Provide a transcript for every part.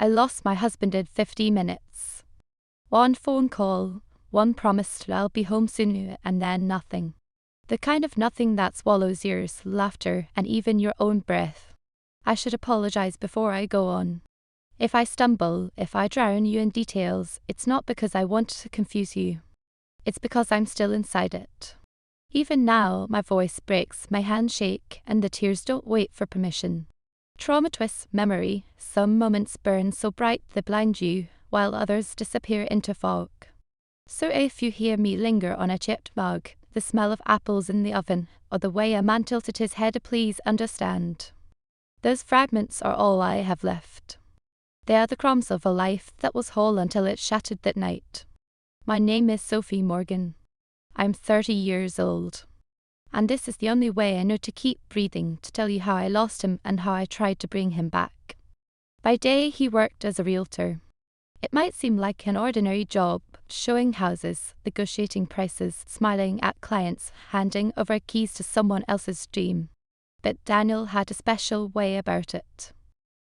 I lost my husband in 50 minutes. One phone call, one promise that I'll be home soon, and then nothing. The kind of nothing that swallows yours, laughter, and even your own breath. I should apologize before I go on. If I stumble, if I drown you in details, it's not because I want to confuse you. It's because I'm still inside it. Even now, my voice breaks, my hands shake, and the tears don't wait for permission. Trauma twists memory. Some moments burn so bright they blind you, while others disappear into fog. So if you hear me linger on a chipped mug, the smell of apples in the oven, or the way a man tilted his head, please understand. Those fragments are all I have left. They are the crumbs of a life that was whole until it shattered that night. My name is Sophie Morgan. I'm 30 years old. And this is the only way I know to keep breathing, to tell you how I lost him and how I tried to bring him back. By day, he worked as a realtor. It might seem like an ordinary job, showing houses, negotiating prices, smiling at clients, handing over keys to someone else's dream. But Daniel had a special way about it.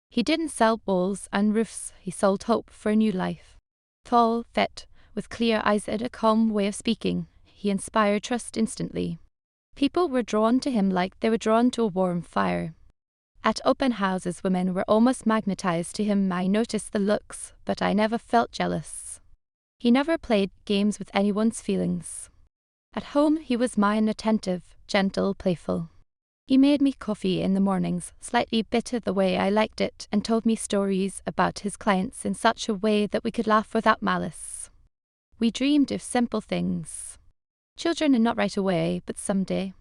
He didn't sell walls and roofs, he sold hope for a new life. Tall, fit, with clear eyes and a calm way of speaking, he inspired trust instantly. People were drawn to him like they were drawn to a warm fire. At open houses, women were almost magnetized to him. I noticed the looks, but I never felt jealous. He never played games with anyone's feelings. At home, he was mine, attentive, gentle, playful. He made me coffee in the mornings, slightly bitter the way I liked it, and told me stories about his clients in such a way that we could laugh without malice. We dreamed of simple things. Children, and not right away, but someday.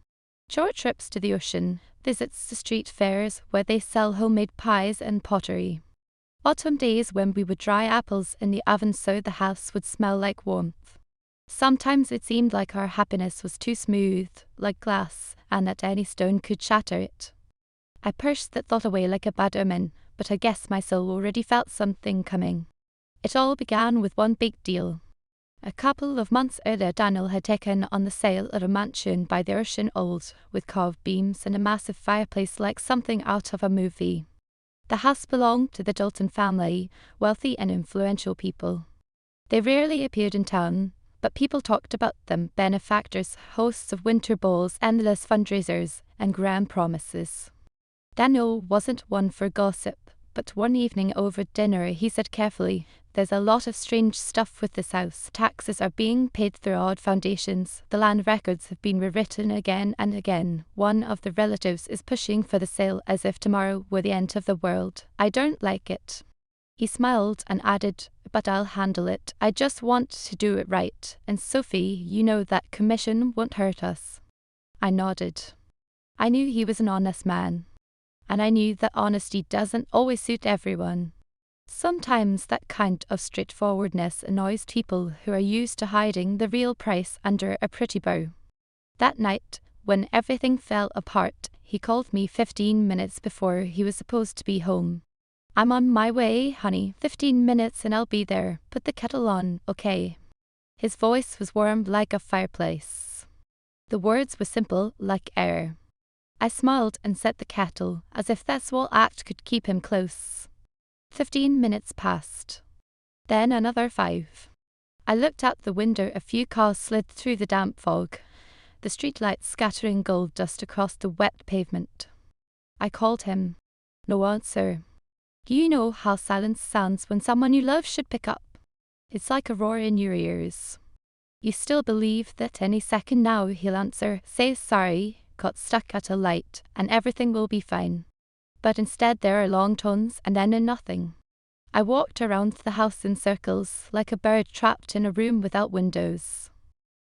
Short trips to the ocean, visits to street fairs where they sell homemade pies and pottery. Autumn days when we would dry apples in the oven so the house would smell like warmth. Sometimes it seemed like our happiness was too smooth, like glass, and that any stone could shatter it. I pushed that thought away like a bad omen, but I guess my soul already felt something coming. It all began with one big deal. A couple of months earlier, Daniel had taken on the sale of a mansion by the ocean, old, with carved beams and a massive fireplace like something out of a movie. The house belonged to the Dalton family, wealthy and influential people. They rarely appeared in town, but people talked about them, benefactors, hosts of winter balls, endless fundraisers, and grand promises. Daniel wasn't one for gossip, but one evening over dinner he said carefully, "There's a lot of strange stuff with this house. Taxes are being paid through odd foundations. The land records have been rewritten again and again. One of the relatives is pushing for the sale as if tomorrow were the end of the world. I don't like it." He smiled and added, "But I'll handle it. I just want to do it right. And Sophie, you know that commission won't hurt us." I nodded. I knew he was an honest man. And I knew that honesty doesn't always suit everyone. Sometimes that kind of straightforwardness annoys people who are used to hiding the real price under a pretty bow. That night, when everything fell apart, he called me 15 minutes before he was supposed to be home. "I'm on my way, honey. 15 minutes and I'll be there. Put the kettle on, okay?" His voice was warm like a fireplace. The words were simple like air. I smiled and set the kettle, as if that small act could keep him close. 15 minutes passed. Then another 5. I looked out the window. A few cars slid through the damp fog, the streetlights scattering gold dust across the wet pavement. I called him. No answer. You know how silence sounds when someone you love should pick up. It's like a roar in your ears. You still believe that any second now he'll answer, say sorry, got stuck at a light, and everything will be fine. But instead there are long tones and then nothing. I walked around the house in circles, like a bird trapped in a room without windows.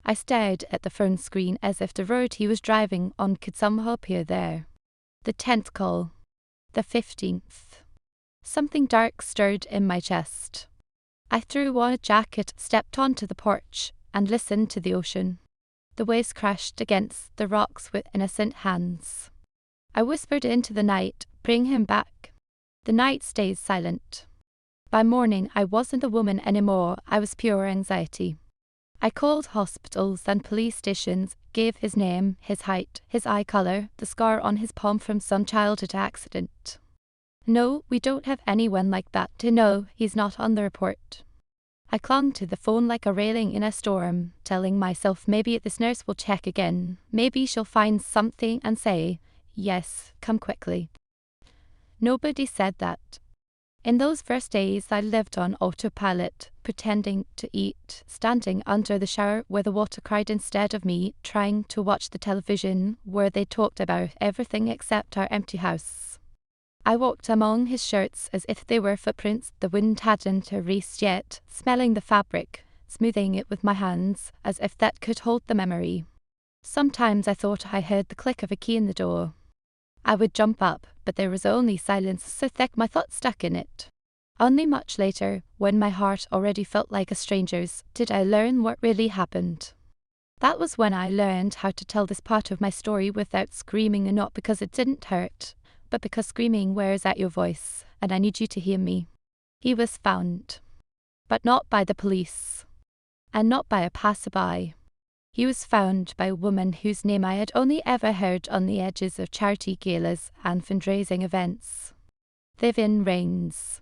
I stared at the phone screen as if the road he was driving on could somehow appear there. The 10th call. The 15th. Something dark stirred in my chest. I threw on a jacket, stepped onto the porch, and listened to the ocean. The waves crashed against the rocks with innocent hands. I whispered into the night, "Bring him back." The night stayed silent. By morning, I wasn't a woman anymore. I was pure anxiety. I called hospitals and police stations, gave his name, his height, his eye color, the scar on his palm from some childhood accident. No, we don't have anyone like that to know he's not on the report. I clung to the phone like a railing in a storm, telling myself maybe this nurse will check again. Maybe she'll find something and say, yes, come quickly. Nobody said that. In those first days, I lived on autopilot, pretending to eat, standing under the shower where the water cried instead of me, trying to watch the television where they talked about everything except our empty house. I walked among his shirts as if they were footprints the wind hadn't erased yet, smelling the fabric, smoothing it with my hands, as if that could hold the memory. Sometimes I thought I heard the click of a key in the door. I would jump up, but there was only silence so thick my thoughts stuck in it. Only much later, when my heart already felt like a stranger's, did I learn what really happened. That was when I learned how to tell this part of my story without screaming, and not because it didn't hurt, but because screaming wears out your voice, and I need you to hear me. He was found. But not by the police. And not by a passerby. He was found by a woman whose name I had only ever heard on the edges of charity galas and fundraising events. Vivian Rains.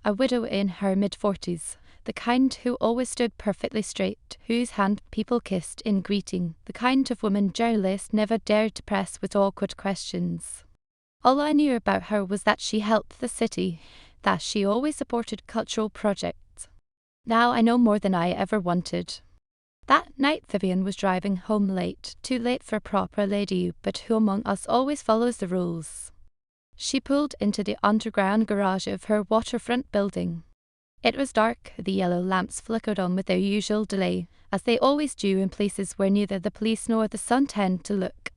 A widow in her mid-40s, the kind who always stood perfectly straight, whose hand people kissed in greeting, the kind of woman journalists never dared to press with awkward questions. All I knew about her was that she helped the city, that she always supported cultural projects. Now I know more than I ever wanted. That night Vivian was driving home late, too late for a proper lady, but who among us always follows the rules? She pulled into the underground garage of her waterfront building. It was dark, the yellow lamps flickered on with their usual delay, as they always do in places where neither the police nor the sun tend to look.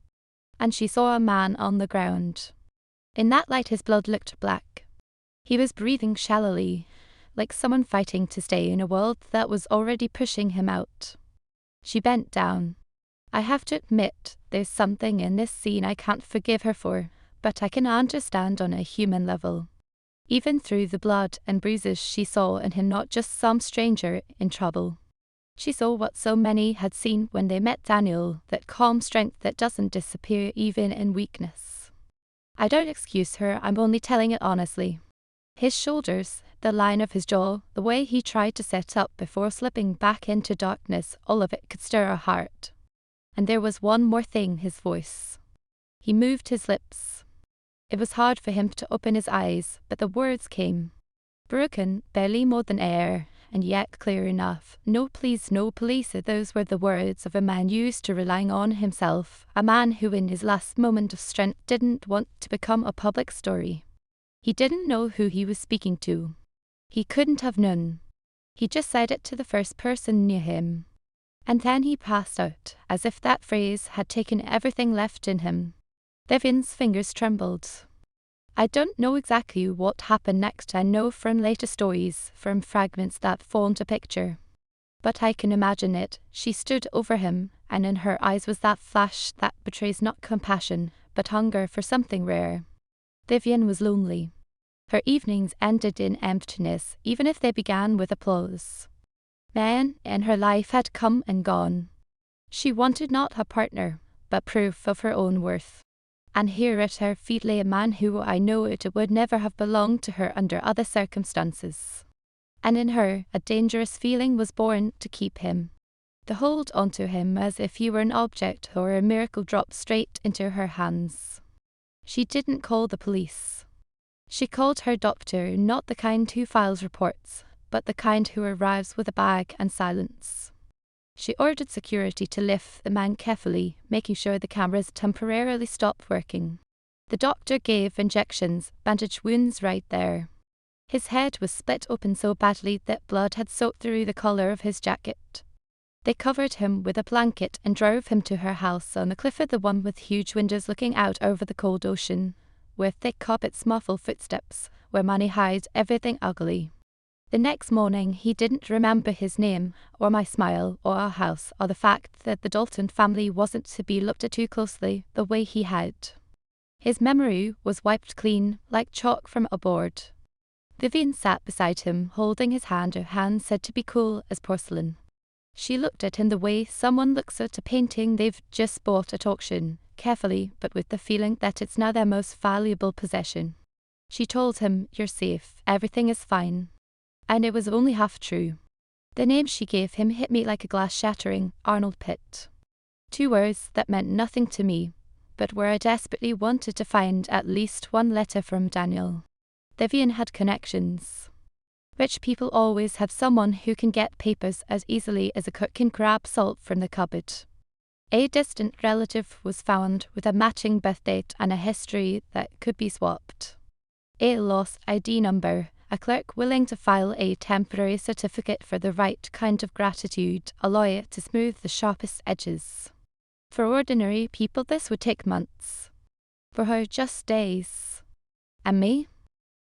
And she saw a man on the ground. In that light his blood looked black. He was breathing shallowly, like someone fighting to stay in a world that was already pushing him out. She bent down. I have to admit, there's something in this scene I can't forgive her for, but I can understand on a human level. Even through the blood and bruises she saw in him not just some stranger in trouble. She saw what so many had seen when they met Daniel, that calm strength that doesn't disappear even in weakness. I don't excuse her, I'm only telling it honestly. His shoulders, the line of his jaw, the way he tried to sit up before slipping back into darkness, all of it could stir a heart. And there was one more thing, his voice. He moved his lips. It was hard for him to open his eyes, but the words came. Broken, barely more than air, and yet clear enough. No please, no police, those were the words of a man used to relying on himself, a man who in his last moment of strength didn't want to become a public story. He didn't know who he was speaking to. He couldn't have known. He just said it to the first person near him. And then he passed out, as if that phrase had taken everything left in him. Vivian's fingers trembled. I don't know exactly what happened next. I know from later stories, from fragments that formed a picture. But I can imagine it. She stood over him, and in her eyes was that flash that betrays not compassion, but hunger for something rare. Vivian was lonely. Her evenings ended in emptiness, even if they began with applause. Men in her life had come and gone. She wanted not a partner, but proof of her own worth. And here at her feet lay a man who I know it would never have belonged to her under other circumstances. And in her, a dangerous feeling was born to keep him. To hold onto him as if he were an object or a miracle dropped straight into her hands. She didn't call the police. She called her doctor, not the kind who files reports, but the kind who arrives with a bag and silence. She ordered security to lift the man carefully, making sure the cameras temporarily stopped working. The doctor gave injections, bandaged wounds right there. His head was split open so badly that blood had soaked through the collar of his jacket. They covered him with a blanket and drove him to her house on the cliff, the one with huge windows looking out over the cold ocean, where thick carpets muffle footsteps, where money hides everything ugly. The next morning he didn't remember his name, or my smile, or our house, or the fact that the Dalton family wasn't to be looked at too closely the way he had. His memory was wiped clean, like chalk from a board. Vivian sat beside him, holding his hand, her hand said to be cool as porcelain. She looked at him the way someone looks at a painting they've just bought at auction, carefully, but with the feeling that it's now their most valuable possession. She told him, "You're safe, everything is fine." And it was only half true. The name she gave him hit me like a glass shattering, Arnold Pitt. 2 words that meant nothing to me, but where I desperately wanted to find at least one letter from Daniel. Vivian had connections. Rich people always have someone who can get papers as easily as a cook can grab salt from the cupboard. A distant relative was found with a matching birth date and a history that could be swapped. A lost ID number, a clerk willing to file a temporary certificate for the right kind of gratitude, a lawyer to smooth the sharpest edges. For ordinary people, this would take months. For her, just days. And me?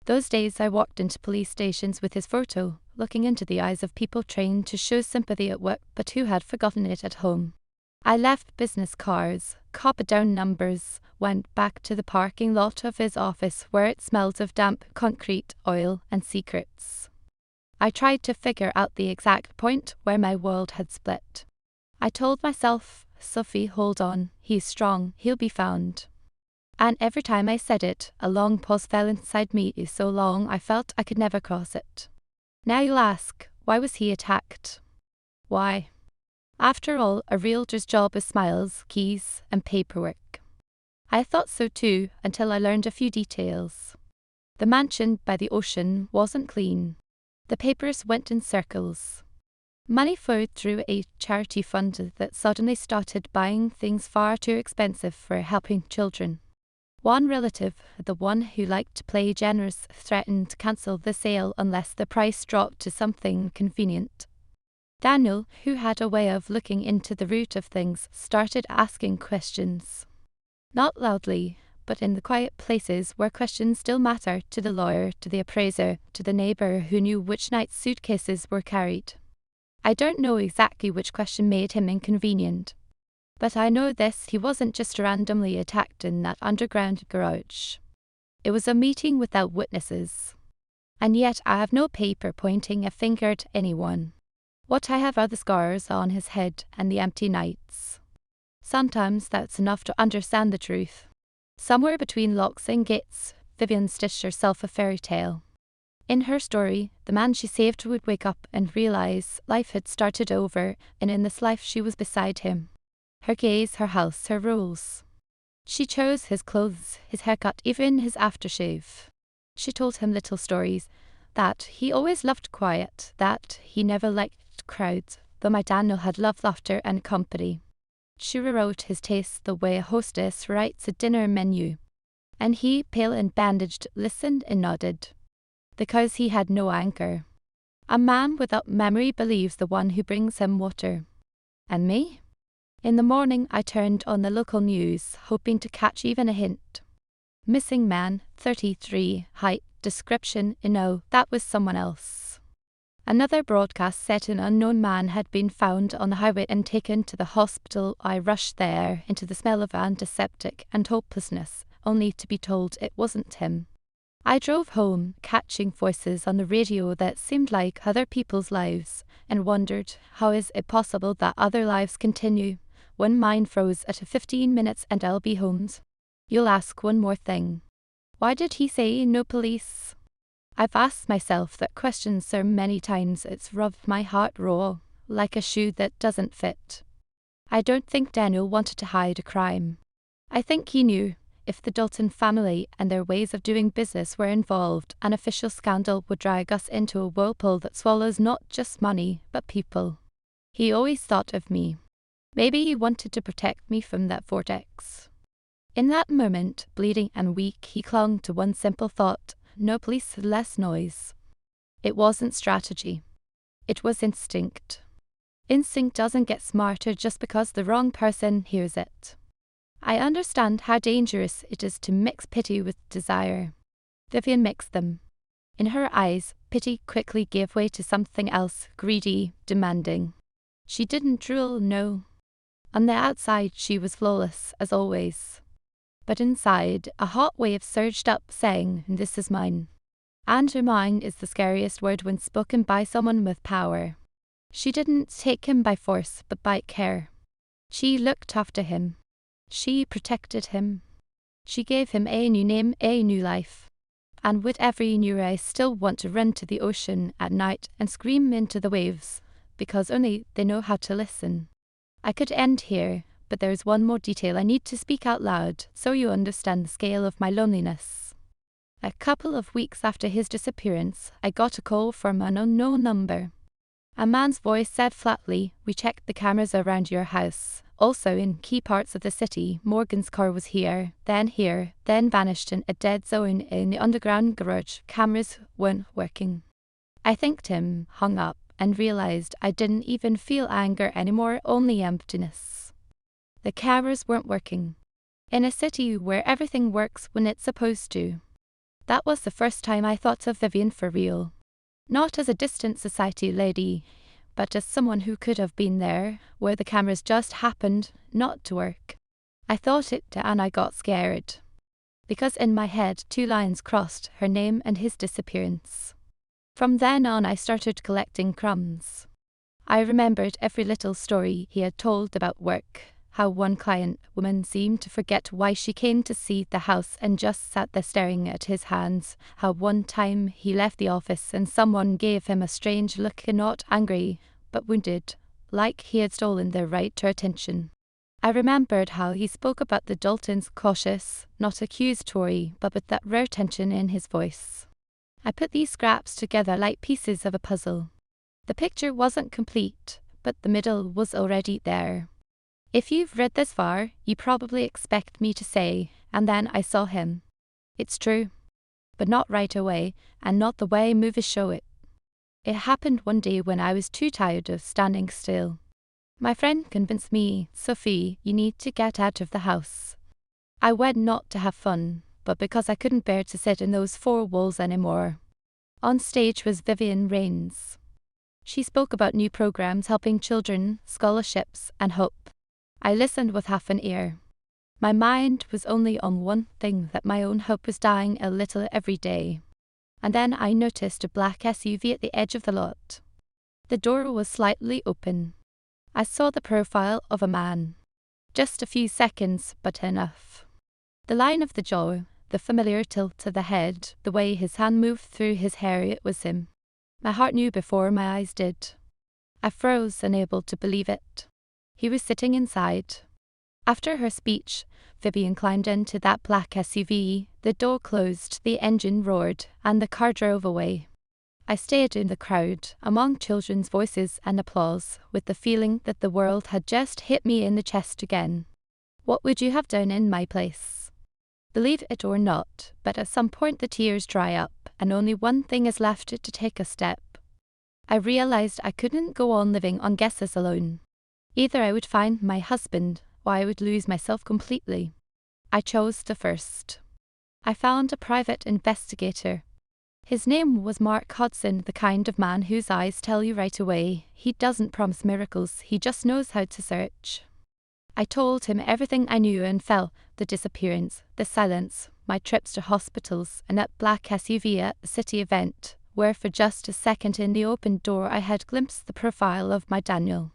Those days I walked into police stations with his photo, looking into the eyes of people trained to show sympathy at work but who had forgotten it at home. I left business cards, copied down numbers, went back to the parking lot of his office where it smelled of damp concrete, oil, and secrets. I tried to figure out the exact point where my world had split. I told myself, "Sophie, hold on, he's strong, he'll be found." And every time I said it, a long pause fell inside me, so long I felt I could never cross it. Now you'll ask, why was he attacked? Why? After all, a realtor's job is smiles, keys, and paperwork. I thought so too, until I learned a few details. The mansion by the ocean wasn't clean. The papers went in circles. Money flowed through a charity fund that suddenly started buying things far too expensive for helping children. One relative, the one who liked to play generous, threatened to cancel the sale unless the price dropped to something convenient. Daniel, who had a way of looking into the root of things, started asking questions. Not loudly, but in the quiet places where questions still matter, to the lawyer, to the appraiser, to the neighbour who knew which night's suitcases were carried. I don't know exactly which question made him inconvenient. But I know this, he wasn't just randomly attacked in that underground garage. It was a meeting without witnesses. And yet I have no paper pointing a finger at anyone. What I have are the scars on his head and the empty nights. Sometimes that's enough to understand the truth. Somewhere between locks and gates, Vivian stitched herself a fairy tale. In her story, the man she saved would wake up and realize life had started over, and in this life she was beside him. Her gaze, her house, her rules. She chose his clothes, his haircut, even his aftershave. She told him little stories, that he always loved quiet, that he never liked crowds, though my Daniel had loved laughter and company. She rewrote his tastes the way a hostess writes a dinner menu. And he, pale and bandaged, listened and nodded. Because he had no anchor. A man without memory believes the one who brings him water. And me? In the morning I turned on the local news, hoping to catch even a hint. Missing man, 33, height, description, no, that was someone else. Another broadcast said an unknown man had been found on the highway and taken to the hospital. I rushed there, into the smell of antiseptic and hopelessness, only to be told it wasn't him. I drove home, catching voices on the radio that seemed like other people's lives, and wondered, how is it possible that other lives continue, when mine froze at 15 minutes and I'll be home? You'll ask one more thing. Why did he say no police? I've asked myself that question so many times it's rubbed my heart raw, like a shoe that doesn't fit. I don't think Daniel wanted to hide a crime. I think he knew, if the Dalton family and their ways of doing business were involved, an official scandal would drag us into a whirlpool that swallows not just money, but people. He always thought of me. Maybe he wanted to protect me from that vortex. In that moment, bleeding and weak, he clung to one simple thought: no police, less noise. It wasn't strategy. It was instinct. Instinct doesn't get smarter just because the wrong person hears it. I understand how dangerous it is to mix pity with desire. Vivian mixed them. In her eyes, pity quickly gave way to something else, greedy, demanding. She didn't drool, no. On the outside, she was flawless, as always. But inside, a hot wave surged up, saying, "This is mine." And mine is the scariest word when spoken by someone with power. She didn't take him by force, but by care. She looked after him. She protected him. She gave him a new name, a new life. And with every new I still want to run to the ocean at night and scream into the waves, because only they know how to listen. I could end here, but there is one more detail I need to speak out loud so you understand the scale of my loneliness. A couple of weeks after his disappearance, I got a call from an unknown number. A man's voice said flatly, "We checked the cameras around your house. Also in key parts of the city, Morgan's car was here, then vanished in a dead zone in the underground garage. Cameras weren't working." I thanked him, hung up, and realized I didn't even feel anger anymore, only emptiness. The cameras weren't working. In a city where everything works when it's supposed to. That was the first time I thought of Vivian for real. Not as a distant society lady, but as someone who could have been there, where the cameras just happened not to work. I thought it and I got scared. Because in my head 2 lines crossed, her name and his disappearance. From then on I started collecting crumbs. I remembered every little story he had told about work, how one client woman seemed to forget why she came to see the house and just sat there staring at his hands, how one time he left the office and someone gave him a strange look, not angry, but wounded, like he had stolen their right to attention. I remembered how he spoke about the Daltons, cautious, not accusatory, but with that rare tension in his voice. I put these scraps together like pieces of a puzzle. The picture wasn't complete, but the middle was already there. If you've read this far, you probably expect me to say, "And then I saw him." It's true, but not right away, and not the way movies show it. It happened one day when I was too tired of standing still. My friend convinced me, "Sophie, you need to get out of the house." I went not to have fun, but because I couldn't bear to sit in those 4 walls anymore. On stage was Vivian Rains. She spoke about new programs helping children, scholarships, and hope. I listened with half an ear. My mind was only on one thing, that my own hope was dying a little every day. And then I noticed a black SUV at the edge of the lot. The door was slightly open. I saw the profile of a man. Just a few seconds, but enough. The line of the jaw, the familiar tilt of the head, the way his hand moved through his hair, it was him. My heart knew before my eyes did. I froze, unable to believe it. He was sitting inside. After her speech, Vivian climbed into that black SUV, the door closed, the engine roared, and the car drove away. I stayed in the crowd, among children's voices and applause, with the feeling that the world had just hit me in the chest again. What would you have done in my place? Believe it or not, but at some point the tears dry up, and only one thing is left to take a step. I realized I couldn't go on living on guesses alone. Either I would find my husband, or I would lose myself completely. I chose the first. I found a private investigator. His name was Mark Hodson, the kind of man whose eyes tell you right away. He doesn't promise miracles, he just knows how to search. I told him everything I knew and felt: the disappearance, the silence, my trips to hospitals, and that black SUV at the city event, where for just a second in the open door I had glimpsed the profile of my Daniel.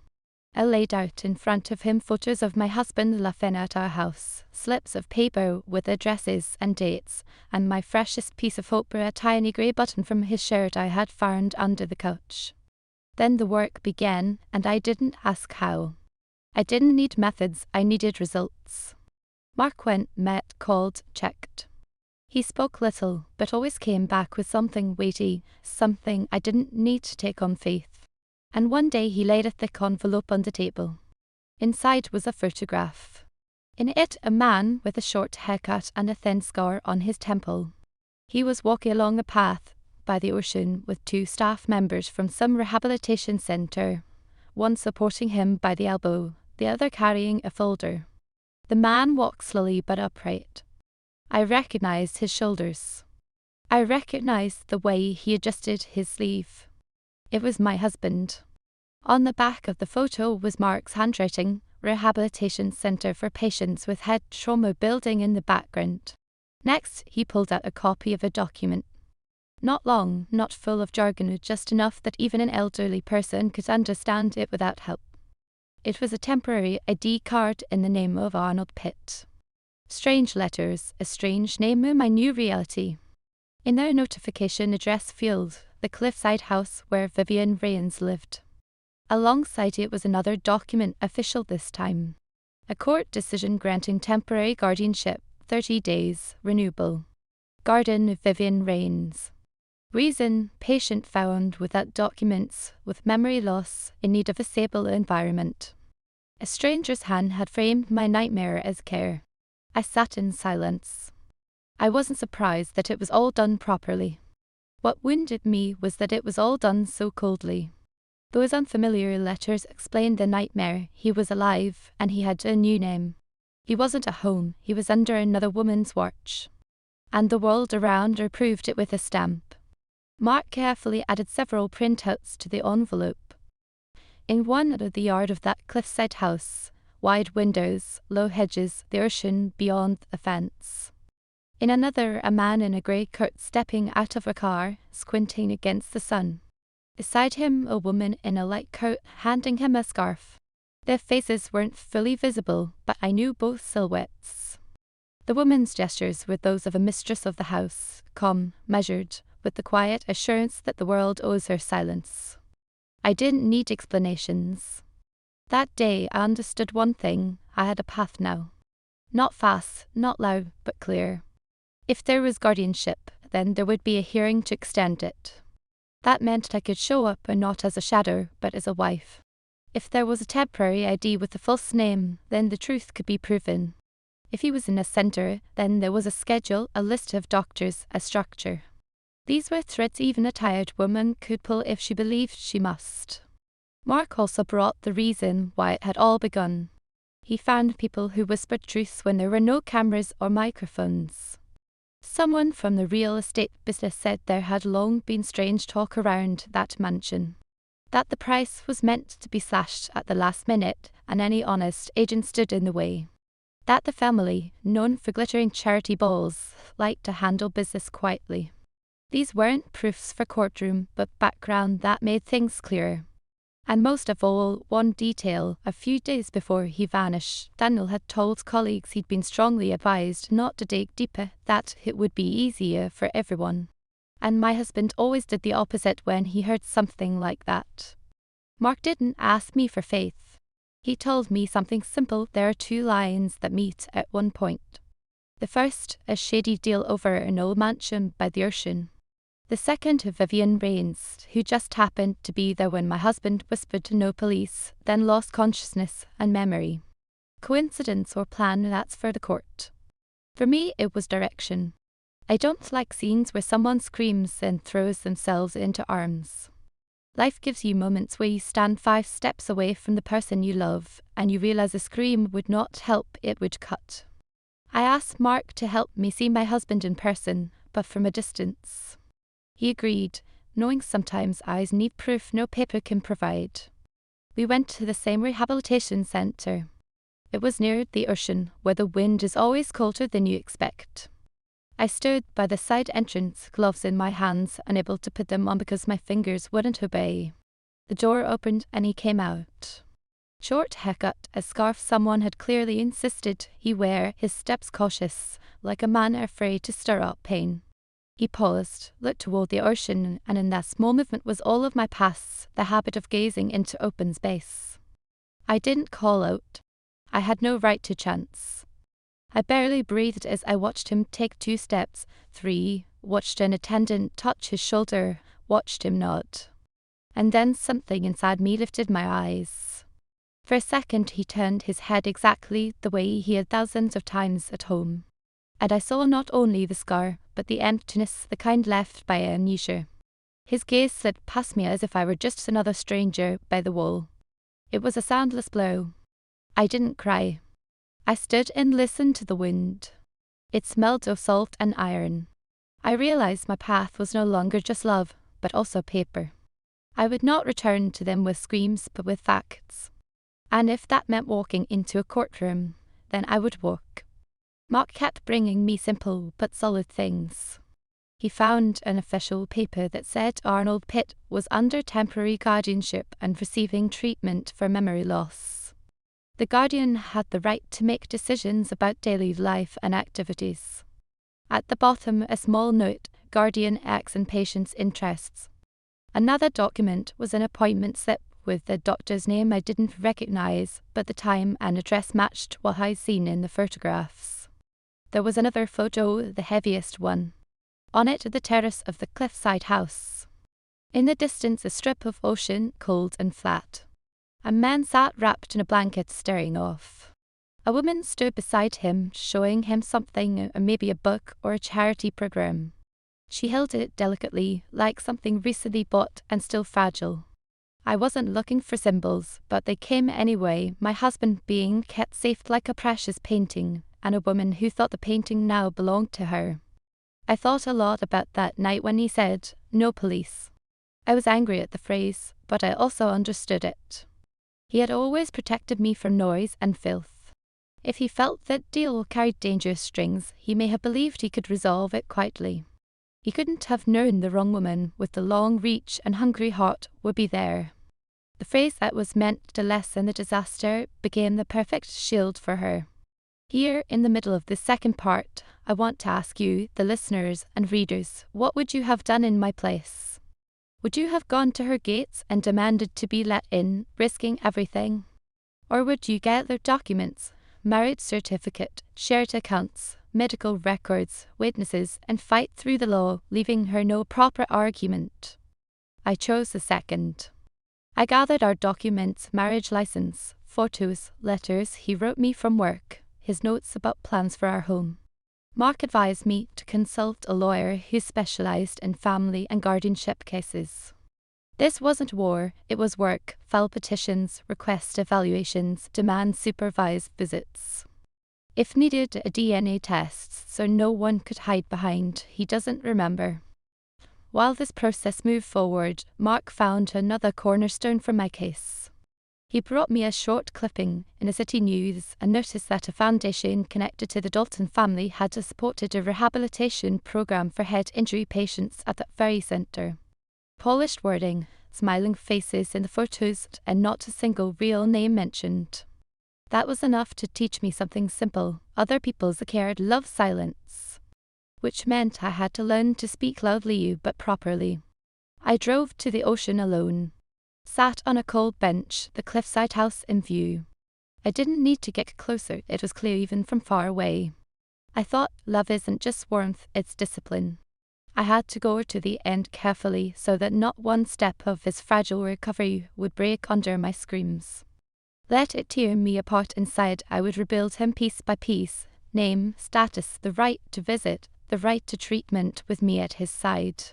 I laid out in front of him photos of my husband laughing at our house, slips of paper with addresses and dates, and my freshest piece of hope, a tiny grey button from his shirt I had found under the couch. Then the work began, and I didn't ask how. I didn't need methods, I needed results. Mark went, met, called, checked. He spoke little, but always came back with something weighty, something I didn't need to take on faith. And one day he laid a thick envelope on the table. Inside was a photograph. In it, a man with a short haircut and a thin scar on his temple. He was walking along a path by the ocean with 2 staff members from some rehabilitation centre, one supporting him by the elbow, the other carrying a folder. The man walked slowly but upright. I recognized his shoulders. I recognized the way he adjusted his sleeve. It was my husband. On the back of the photo was Mark's handwriting, Rehabilitation Centre for Patients with Head Trauma building in the background. Next, he pulled out a copy of a document. Not long, not full of jargon, just enough that even an elderly person could understand it without help. It was a temporary ID card in the name of Arnold Pitt. Strange letters, a strange name in my new reality. In their notification address field, the cliffside house where Vivian Rains lived. Alongside it was another document, official this time. A court decision granting temporary guardianship, 30 days, renewable. Garden Vivian Rains. Reason, patient found without documents, with memory loss, in need of a stable environment. A stranger's hand had framed my nightmare as care. I sat in silence. I wasn't surprised that it was all done properly. What wounded me was that it was all done so coldly. Those unfamiliar letters explained the nightmare. He was alive, and he had a new name. He wasn't at home, he was under another woman's watch. And the world around her proved it with a stamp. Mark carefully added several printouts to the envelope. In one of the yard of that cliffside house, wide windows, low hedges, the ocean beyond the fence. In another, a man in a grey coat stepping out of a car, squinting against the sun. Beside him, a woman in a light coat handing him a scarf. Their faces weren't fully visible, but I knew both silhouettes. The woman's gestures were those of a mistress of the house, calm, measured, with the quiet assurance that the world owes her silence. I didn't need explanations. That day I understood one thing: I had a path now. Not fast, not loud, but clear. If there was guardianship, then there would be a hearing to extend it. That meant I could show up, and not as a shadow, but as a wife. If there was a temporary ID with a false name, then the truth could be proven. If he was in a centre, then there was a schedule, a list of doctors, a structure. These were threads even a tired woman could pull if she believed she must. Mark also brought the reason why it had all begun. He found people who whispered truths when there were no cameras or microphones. Someone from the real estate business said there had long been strange talk around that mansion. That the price was meant to be slashed at the last minute, and any honest agent stood in the way. That the family, known for glittering charity balls, liked to handle business quietly. These weren't proofs for courtroom, but background that made things clearer. And most of all, one detail: a few days before he vanished, Daniel had told colleagues he'd been strongly advised not to dig deeper, that it would be easier for everyone. And my husband always did the opposite when he heard something like that. Mark didn't ask me for faith. He told me something simple: there are two lines that meet at one point. The first, a shady deal over an old mansion by the ocean. The second, Vivian Rains, who just happened to be there when my husband whispered to no police, then lost consciousness and memory. Coincidence or plan, that's for the court. For me, it was direction. I don't like scenes where someone screams and throws themselves into arms. Life gives you moments where you stand 5 steps away from the person you love, and you realize a scream would not help, it would cut. I asked Mark to help me see my husband in person, but from a distance. He agreed, knowing sometimes eyes need proof no paper can provide. We went to the same rehabilitation centre. It was near the ocean, where the wind is always colder than you expect. I stood by the side entrance, gloves in my hands, unable to put them on because my fingers wouldn't obey. The door opened and he came out. Short haircut, a scarf someone had clearly insisted he wear, his steps cautious, like a man afraid to stir up pain. He paused, looked toward the ocean, and in that small movement was all of my past, the habit of gazing into open space. I didn't call out. I had no right to chance. I barely breathed as I watched him take 2 steps, 3, watched an attendant touch his shoulder, watched him nod. And then something inside me lifted my eyes. For a second he turned his head exactly the way he had thousands of times at home. And I saw not only the scar, but the emptiness, the kind left by amnesia. His gaze slid past me as if I were just another stranger by the wall. It was a soundless blow. I didn't cry. I stood and listened to the wind. It smelled of salt and iron. I realized my path was no longer just love, but also paper. I would not return to them with screams, but with facts. And if that meant walking into a courtroom, then I would walk. Mark kept bringing me simple but solid things. He found an official paper that said Arnold Pitt was under temporary guardianship and receiving treatment for memory loss. The guardian had the right to make decisions about daily life and activities. At the bottom, a small note, guardian X and patient's interests. Another document was an appointment slip with a doctor's name I didn't recognize, but the time and address matched what I'd seen in the photographs. There was another photo, the heaviest one. On it, the terrace of the cliffside house. In the distance, a strip of ocean, cold and flat. A man sat wrapped in a blanket staring off. A woman stood beside him, showing him something, maybe a book or a charity program. She held it delicately, like something recently bought and still fragile. I wasn't looking for symbols, but they came anyway, my husband being kept safe like a precious painting, and a woman who thought the painting now belonged to her. I thought a lot about that night when he said, "No police." I was angry at the phrase, but I also understood it. He had always protected me from noise and filth. If he felt that deal carried dangerous strings, he may have believed he could resolve it quietly. He couldn't have known the wrong woman with the long reach and hungry heart would be there. The phrase that was meant to lessen the disaster became the perfect shield for her. Here, in the middle of this second part, I want to ask you, the listeners and readers, what would you have done in my place? Would you have gone to her gates and demanded to be let in, risking everything? Or would you gather documents, marriage certificate, shared accounts, medical records, witnesses, and fight through the law, leaving her no proper argument? I chose the second. I gathered our documents, marriage license, photos, letters he wrote me from work, his notes about plans for our home. Mark advised me to consult a lawyer who specialized in family and guardianship cases. This wasn't war, it was work, file petitions, request evaluations, demand supervised visits. If needed, a DNA test, so no one could hide behind, he doesn't remember. While this process moved forward, Mark found another cornerstone for my case. He brought me a short clipping in a city news and noticed that a foundation connected to the Dalton family had supported a rehabilitation program for head injury patients at that very centre. Polished wording, smiling faces in the photos, and not a single real name mentioned. That was enough to teach me something simple. Other people's care love silence, which meant I had to learn to speak loudly but properly. I drove to the ocean alone. Sat on a cold bench, the cliffside house in view. I didn't need to get closer, it was clear even from far away. I thought love isn't just warmth, it's discipline. I had to go to the end carefully so that not one step of his fragile recovery would break under my screams. Let it tear me apart inside, I would rebuild him piece by piece. Name, status, the right to visit, the right to treatment with me at his side.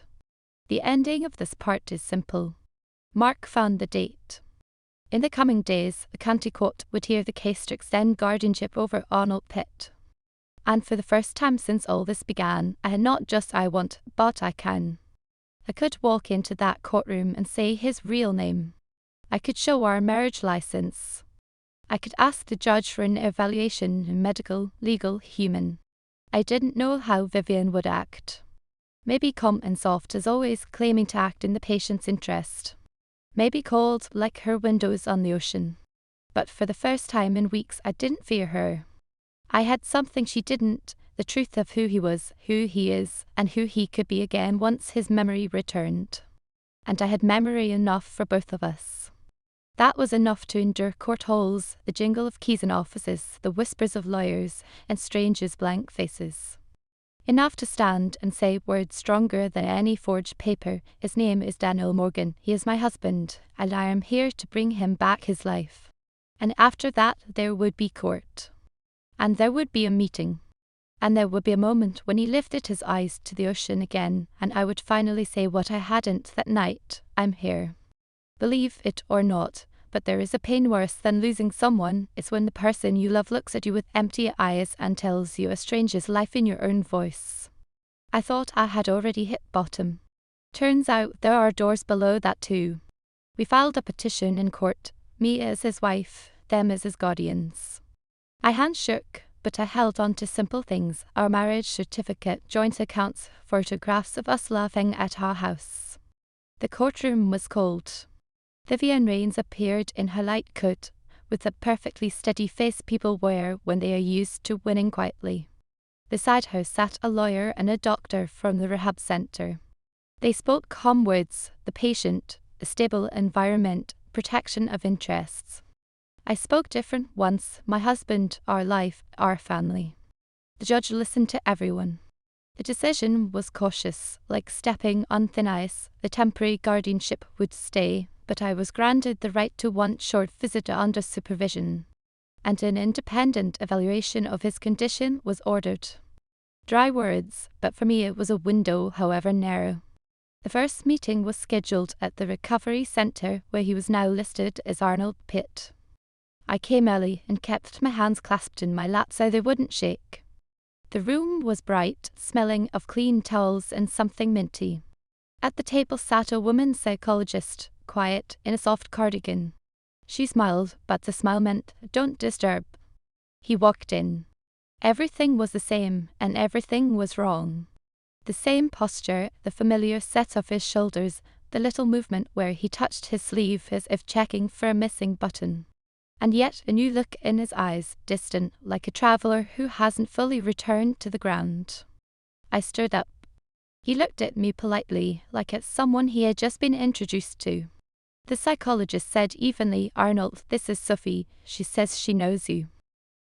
The ending of this part is simple. Mark found the date. In the coming days, the county court would hear the case to extend guardianship over Arnold Pitt. And for the first time since all this began, I had not just I want, but I can. I could walk into that courtroom and say his real name. I could show our marriage license. I could ask the judge for an evaluation, medical, legal, human. I didn't know how Vivian would act. Maybe calm and soft as always, claiming to act in the patient's interest. Maybe cold like her windows on the ocean. But for the first time in weeks I didn't fear her. I had something she didn't, the truth of who he was, who he is, and who he could be again once his memory returned. And I had memory enough for both of us. That was enough to endure court halls, the jingle of keys in offices, the whispers of lawyers, and strangers' blank faces. Enough to stand and say words stronger than any forged paper. His name is Daniel Morgan. He is my husband, and I am here to bring him back his life. And after that there would be court. And there would be a meeting. And there would be a moment when he lifted his eyes to the ocean again, and I would finally say what I hadn't that night. I'm here. Believe it or not, but there is a pain worse than losing someone. It's when the person you love looks at you with empty eyes and tells you a stranger's life in your own voice. I thought I had already hit bottom. Turns out there are doors below that too. We filed a petition in court, me as his wife, them as his guardians. I hand shook, but I held on to simple things, our marriage certificate, joint accounts, photographs of us laughing at our house. The courtroom was cold. Vivian Rains appeared in her light coat, with the perfectly steady face people wear when they are used to winning quietly. Beside her sat a lawyer and a doctor from the rehab center. They spoke calm words: the patient, a stable environment, protection of interests. I spoke different once: my husband, our life, our family. The judge listened to everyone. The decision was cautious, like stepping on thin ice. The temporary guardianship would stay, but I was granted the right to one short visit under supervision, and an independent evaluation of his condition was ordered. Dry words, but for me it was a window, however narrow. The first meeting was scheduled at the recovery center, where he was now listed as Arnold Pitt. I came early and kept my hands clasped in my lap so they wouldn't shake. The room was bright, smelling of clean towels and something minty. At the table sat a woman psychologist, quiet, in a soft cardigan. She smiled, but the smile meant, "Don't disturb." He walked in. Everything was the same, and everything was wrong. The same posture, the familiar set of his shoulders, the little movement where he touched his sleeve as if checking for a missing button. And yet a new look in his eyes, distant, like a traveller who hasn't fully returned to the ground. I stood up. He looked at me politely, like at someone he had just been introduced to. The psychologist said evenly, "Arnold, this is Sophie. She says she knows you."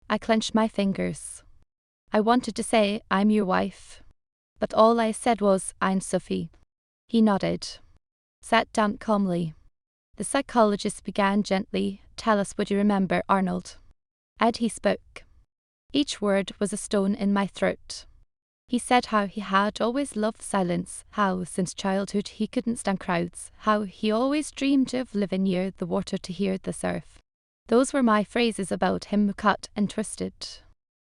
I clenched my fingers. I wanted to say, "I'm your wife," but all I said was, "I'm Sophie." He nodded, sat down calmly. The psychologist began gently, "Tell us what you remember, Arnold." And he spoke. Each word was a stone in my throat. He said how he had always loved silence, how since childhood he couldn't stand crowds, how he always dreamed of living near the water to hear the surf. Those were my phrases about him, cut and twisted.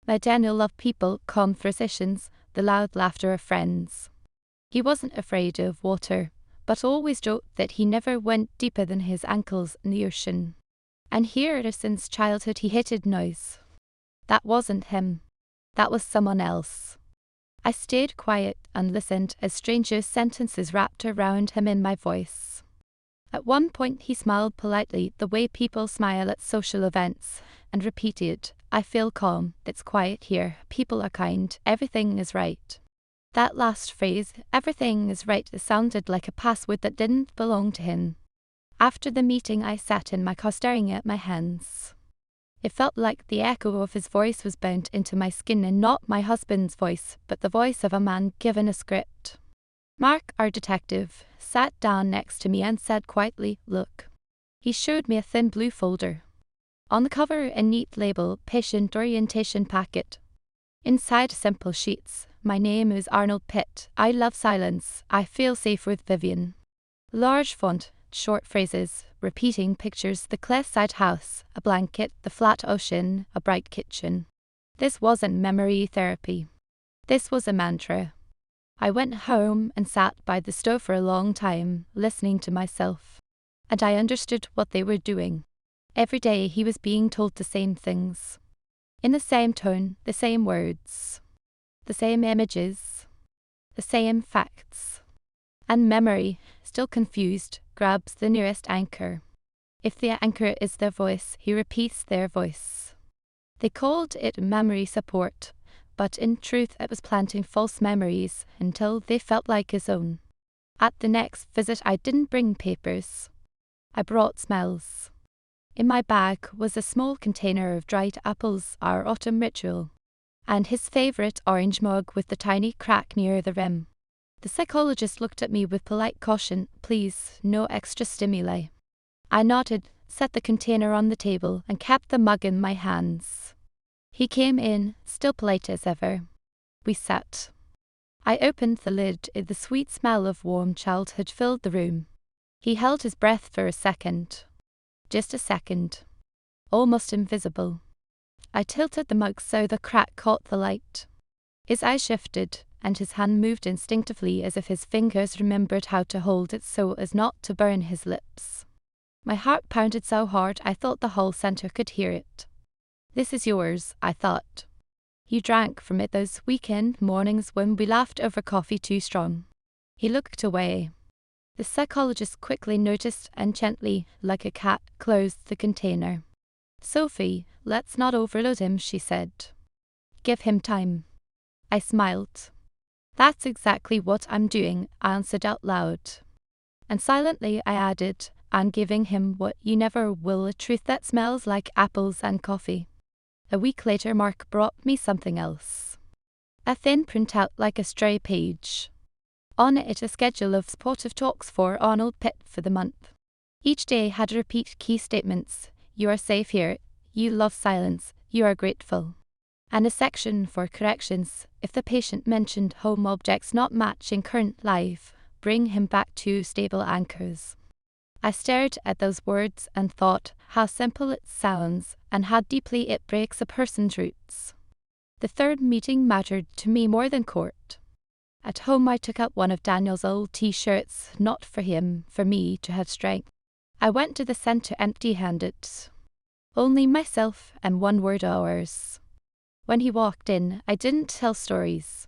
My Daniel loved people, conversations, the loud laughter of friends. He wasn't afraid of water, but always joked that he never went deeper than his ankles in the ocean. And here, since childhood, he hated noise. That wasn't him. That was someone else. I stayed quiet and listened as strangers' sentences wrapped around him in my voice. At one point he smiled politely, the way people smile at social events, and repeated, "I feel calm, it's quiet here, people are kind, everything is right." That last phrase, "everything is right," sounded like a password that didn't belong to him. After the meeting I sat in my car staring at my hands. It felt like the echo of his voice was bound into my skin, and not my husband's voice, but the voice of a man given a script. Mark, our detective, sat down next to me and said quietly, "Look." He showed me a thin blue folder. On the cover a neat label, patient orientation packet. Inside simple sheets, "My name is Arnold Pitt. I love silence. I feel safe with Vivian." Large font, short phrases, repeating pictures: the cliffside house, a blanket, the flat ocean, a bright kitchen. This wasn't memory therapy. This was a mantra. I went home and sat by the stove for a long time, listening to myself. And I understood what they were doing. Every day he was being told the same things. In the same tone, the same words, the same images, the same facts. And memory, still confused, grabs the nearest anchor. If the anchor is their voice, he repeats their voice. They called it memory support, but in truth it was planting false memories until they felt like his own. At the next visit I didn't bring papers. I brought smells. In my bag was a small container of dried apples, our autumn ritual, and his favourite orange mug with the tiny crack near the rim. The psychologist looked at me with polite caution, "Please, no extra stimuli." I nodded, set the container on the table, and kept the mug in my hands. He came in, still polite as ever. We sat. I opened the lid. The sweet smell of warm childhood filled the room. He held his breath for a second. Just a second. Almost invisible. I tilted the mug so the crack caught the light. His eyes shifted, and his hand moved instinctively as if his fingers remembered how to hold it so as not to burn his lips. My heart pounded so hard I thought the whole center could hear it. "This is yours," I thought. He drank from it those weekend mornings when we laughed over coffee too strong. He looked away. The psychologist quickly noticed and gently, like a cat, closed the container. "Sophie, let's not overload him," she said. "Give him time." I smiled. That's exactly what I'm doing, I answered out loud. And silently I added, I'm giving him what you never will, a truth that smells like apples and coffee. A week later, Mark brought me something else. A thin printout like a stray page. On it a schedule of supportive talks for Arnold Pitt for the month. Each day had repeat key statements. You are safe here. You love silence. You are grateful. And a section for corrections. If the patient mentioned home objects not matching current life, bring him back to stable anchors. I stared at those words and thought how simple it sounds and how deeply it breaks a person's roots. The third meeting mattered to me more than court. At home I took out one of Daniel's old t-shirts, not for him, for me to have strength. I went to the centre empty-handed. Only myself and one word ours. When he walked in, I didn't tell stories.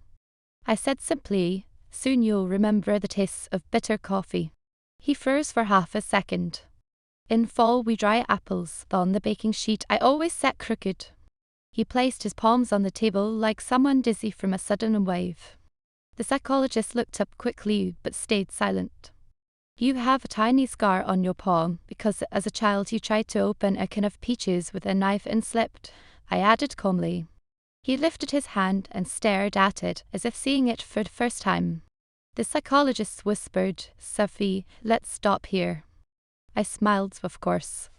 I said simply, soon you'll remember the taste of bitter coffee. He froze for half a second. In fall we dry apples. On the baking sheet I always sat crooked. He placed his palms on the table like someone dizzy from a sudden wave. The psychologist looked up quickly but stayed silent. You have a tiny scar on your palm because as a child you tried to open a can of peaches with a knife and slipped, I added calmly. He lifted his hand and stared at it as if seeing it for the first time. The psychologist whispered, Sophie, let's stop here. I smiled, of course.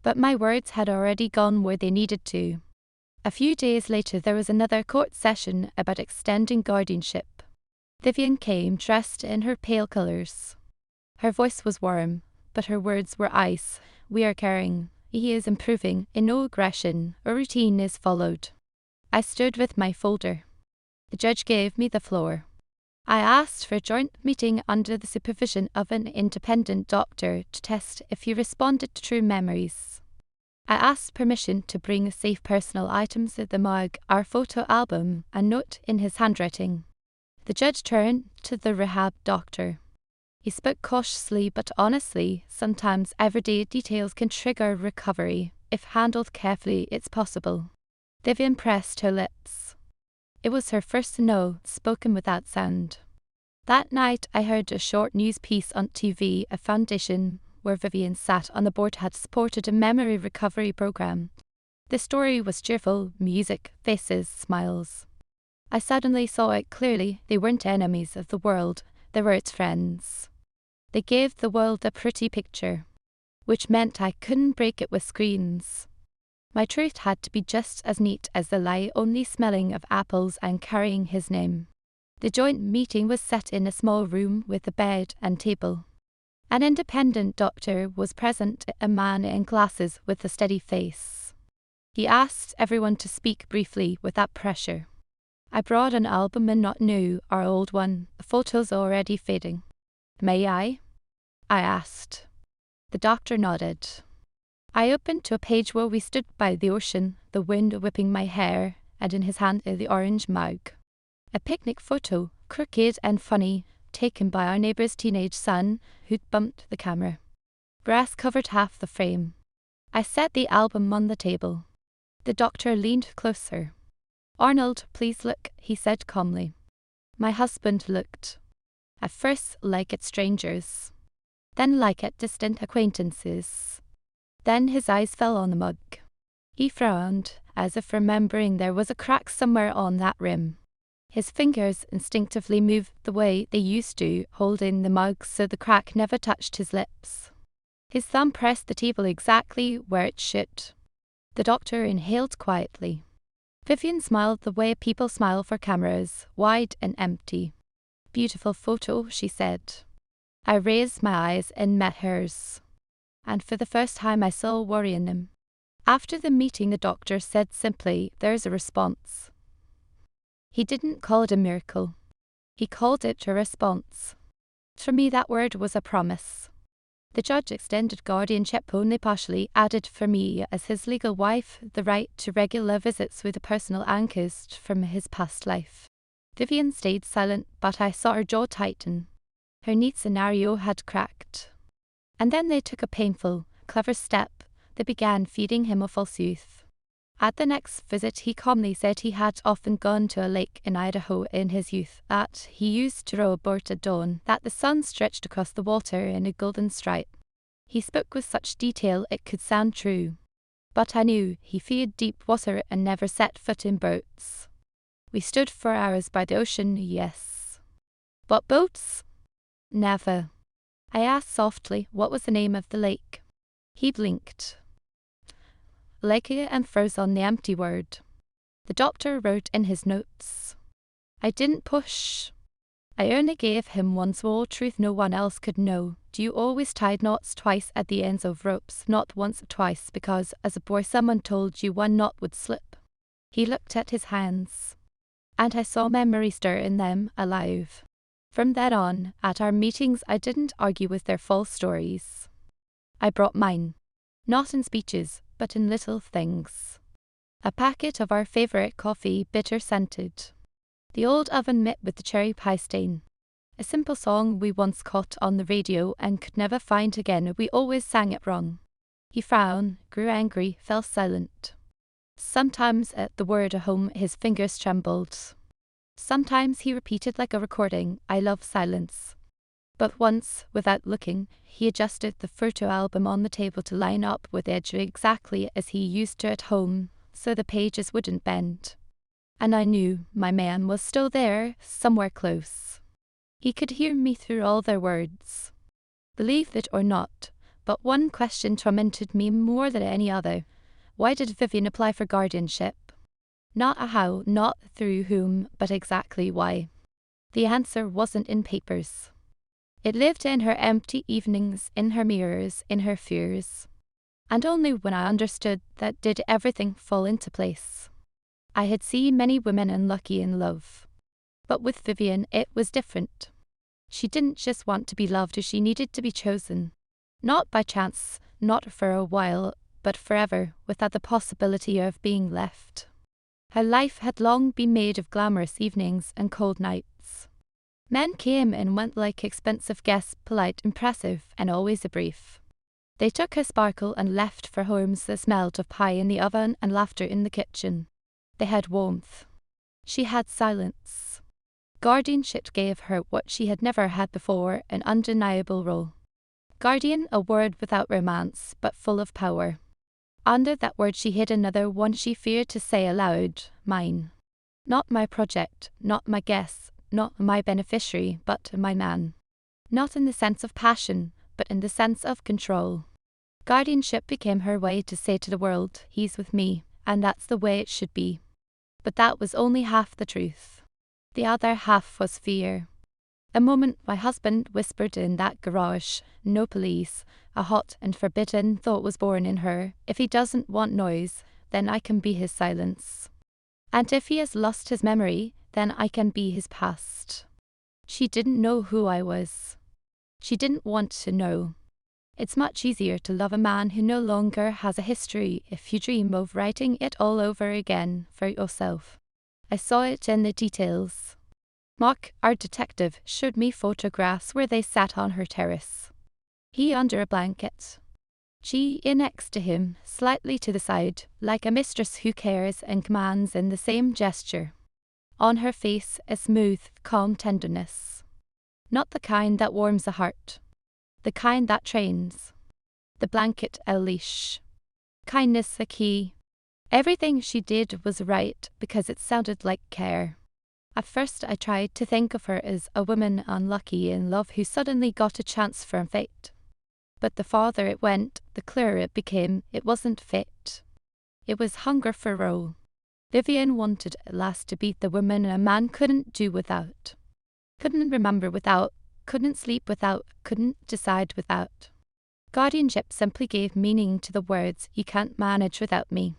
But my words had already gone where they needed to. A few days later there was another court session about extending guardianship. Vivian came dressed in her pale colours. Her voice was warm, but her words were ice. We are caring. He is improving. In no aggression. A routine is followed. I stood with my folder. The judge gave me the floor. I asked for a joint meeting under the supervision of an independent doctor to test if he responded to true memories. I asked permission to bring safe personal items of the mug, our photo album, a note in his handwriting. The judge turned to the rehab doctor. He spoke cautiously but honestly. Sometimes everyday details can trigger recovery. If handled carefully, it's possible. Vivian pressed her lips. It was her first no, spoken without sound. That night I heard a short news piece on TV, a foundation where Vivian sat on the board had supported a memory recovery program. The story was cheerful, music, faces, smiles. I suddenly saw it clearly. They weren't enemies of the world, they were its friends. They gave the world a pretty picture, which meant I couldn't break it with screens. My truth had to be just as neat as the lie, only smelling of apples and carrying his name. The joint meeting was set in a small room with a bed and table. An independent doctor was present, a man in glasses with a steady face. He asked everyone to speak briefly without pressure. I brought an album and not new, our old one, the photos already fading. May I asked. The doctor nodded. I opened to a page where we stood by the ocean, the wind whipping my hair, and in his hand the orange mug. A picnic photo, crooked and funny, taken by our neighbour's teenage son, who'd bumped the camera. Brass covered half the frame. I set the album on the table. The doctor leaned closer. Arnold, please look, he said calmly. My husband looked. At first like at strangers, then like at distant acquaintances. Then his eyes fell on the mug. He frowned, as if remembering there was a crack somewhere on that rim. His fingers instinctively moved the way they used to, holding the mug so the crack never touched his lips. His thumb pressed the table exactly where it should. The doctor inhaled quietly. Vivian smiled the way people smile for cameras, wide and empty. Beautiful photo, she said. I raised my eyes and met hers. And for the first time I saw worry in them. After the meeting the doctor said simply, there's a response. He didn't call it a miracle. He called it a response. For me that word was a promise. The judge extended guardianship only partially, added for me as his legal wife the right to regular visits with the personal anchors from his past life. Vivian stayed silent, but I saw her jaw tighten. Her neat scenario had cracked. And then they took a painful, clever step. They began feeding him a false youth. At the next visit he calmly said he had often gone to a lake in Idaho in his youth, that he used to row aboard at dawn, that the sun stretched across the water in a golden stripe. He spoke with such detail it could sound true. But I knew he feared deep water and never set foot in boats. We stood for hours by the ocean, yes. But boats? Never. I asked softly what was the name of the lake. He blinked. Lake and froze on the empty word. The doctor wrote in his notes. I didn't push. I only gave him one small truth no one else could know. Do you always tie knots twice at the ends of ropes, not once or twice, because as a boy someone told you one knot would slip? He looked at his hands, and I saw memory stir in them, alive. From then on, at our meetings I didn't argue with their false stories. I brought mine. Not in speeches, but in little things. A packet of our favourite coffee, bitter-scented. The old oven mitt with the cherry pie stain. A simple song we once caught on the radio and could never find again. We always sang it wrong. He frowned, grew angry, fell silent. Sometimes at the word home his fingers trembled. Sometimes he repeated like a recording, I love silence. But once, without looking, he adjusted the photo album on the table to line up with the edge exactly as he used to at home, so the pages wouldn't bend. And I knew my man was still there, somewhere close. He could hear me through all their words. Believe it or not, but one question tormented me more than any other. Why did Vivian apply for guardianship? Not a how, not through whom, but exactly why. The answer wasn't in papers. It lived in her empty evenings, in her mirrors, in her fears. And only when I understood that did everything fall into place. I had seen many women unlucky in love. But with Vivian it was different. She didn't just want to be loved, she needed to be chosen. Not by chance, not for a while, but forever, without the possibility of being left. Her life had long been made of glamorous evenings and cold nights. Men came and went like expensive guests, polite, impressive, and always a brief. They took her sparkle and left for homes that smelled of pie in the oven and laughter in the kitchen. They had warmth. She had silence. Guardianship gave her what she had never had before, an undeniable role. Guardian, a word without romance, but full of power. Under that word she hid another one she feared to say aloud, mine. Not my project, not my guest, not my beneficiary, but my man. Not in the sense of passion, but in the sense of control. Guardianship became her way to say to the world, he's with me, and that's the way it should be. But that was only half the truth. The other half was fear. A moment my husband whispered in that garage, no police, a hot and forbidden thought was born in her, if he doesn't want noise, then I can be his silence. And if he has lost his memory, then I can be his past. She didn't know who I was. She didn't want to know. It's much easier to love a man who no longer has a history if you dream of writing it all over again for yourself. I saw it in the details. Mark, our detective, showed me photographs where they sat on her terrace. He under a blanket. She in next to him, slightly to the side, like a mistress who cares and commands in the same gesture. On her face a smooth, calm tenderness. Not the kind that warms the heart. The kind that trains. The blanket a leash. Kindness a key. Everything she did was right because it sounded like care. At first I tried to think of her as a woman unlucky in love who suddenly got a chance from fate. But the farther it went, the clearer it became it wasn't fate. It was hunger for role. Vivian wanted at last to be the woman a man couldn't do without. Couldn't remember without, couldn't sleep without, couldn't decide without. Guardianship simply gave meaning to the words, you can't manage without me.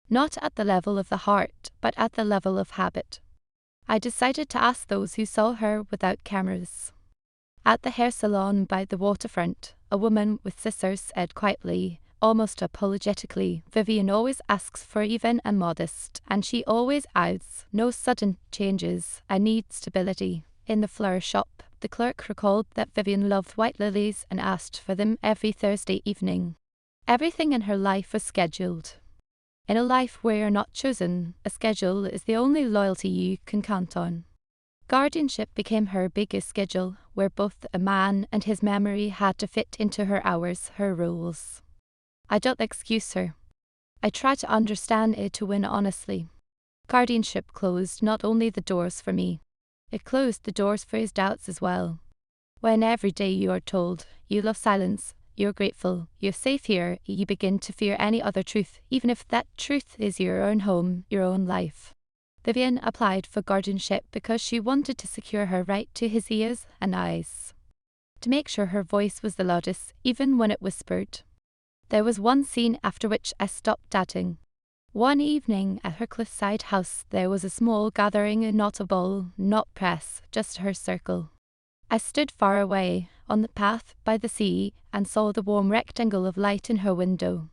Not at the level of the heart, but at the level of habit. I decided to ask those who saw her without cameras. At the hair salon by the waterfront, a woman with scissors said quietly, almost apologetically, Vivian always asks for even and modest, and she always adds, no sudden changes, I need stability. In the flower shop, the clerk recalled that Vivian loved white lilies and asked for them every Thursday evening. Everything in her life was scheduled. In a life where you're not chosen, a schedule is the only loyalty you can count on. Guardianship became her biggest schedule, where both a man and his memory had to fit into her hours, her rules. I don't excuse her. I try to understand it to win honestly. Guardianship closed not only the doors for me, it closed the doors for his doubts as well. When every day you are told, you love silence, you're grateful, you're safe here, you begin to fear any other truth, even if that truth is your own home, your own life. Vivian applied for guardianship because she wanted to secure her right to his ears and eyes. To make sure her voice was the loudest, even when it whispered. There was one scene after which I stopped doubting. One evening at her cliffside house there was a small gathering, not a ball, not press, just her circle. I stood far away, on the path by the sea, and saw the warm rectangle of light in her window.